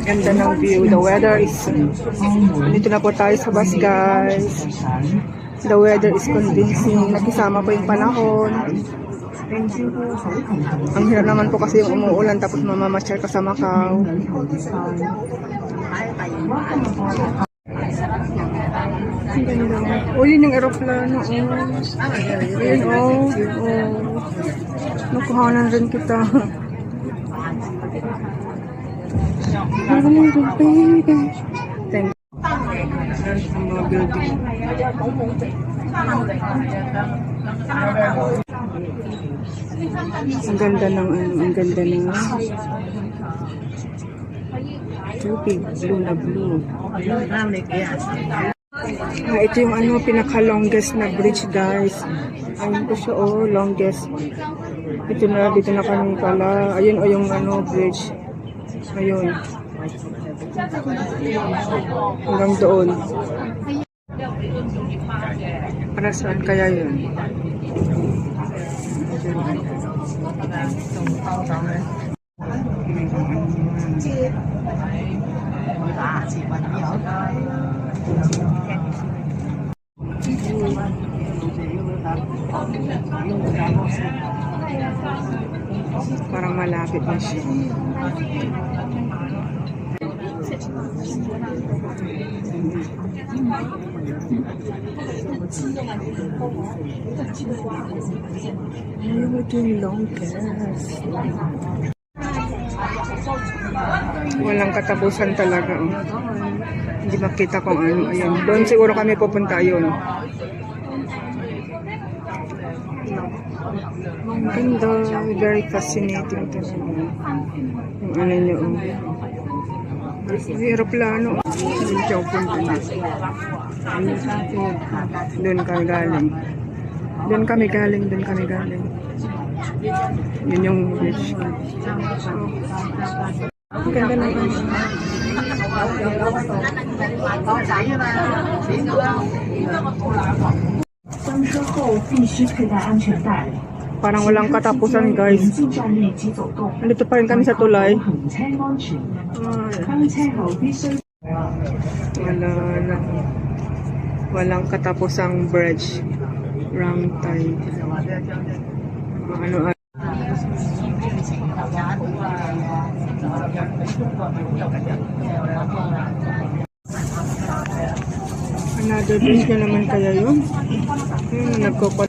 Ganda ng view. The weather is... Dito na po tayo sa bus, guys. The weather is convincing. Nakisama po yung panahon. Ang hirap naman po kasi yung umuulan tapos mamamasyal ka sa Macau. Oh, yun yung aeroplano. Yun, nakuhanan rin kita. Thank you. Ang mga building. Ang ganda ng tubig, blue na blue. Ito yung pinaka-longest na bridge, guys. Ayun po siya, longest. Dito na kami pala. Ayun yung bridge. Ayun. Hanggang doon. Para saan kaya yun? Parang malapit na siya. Walang katapusan talaga. Hindi makita kung ano. Ayan. Doon siguro kami pupunta yun. Ang ganda. Very fascinating talaga. Yung ano nyo. Aeroplano. Doon siya pupunta na. Doon kami galing. Doon kami galing. Yun yung bridge. Ang ganda na yun. Parang walang katapusan, guys. Nandito pa rin kami sa tulay. Walang katapusang bridge. Wrong time. Another bridge na naman kaya yun? Nagkopot.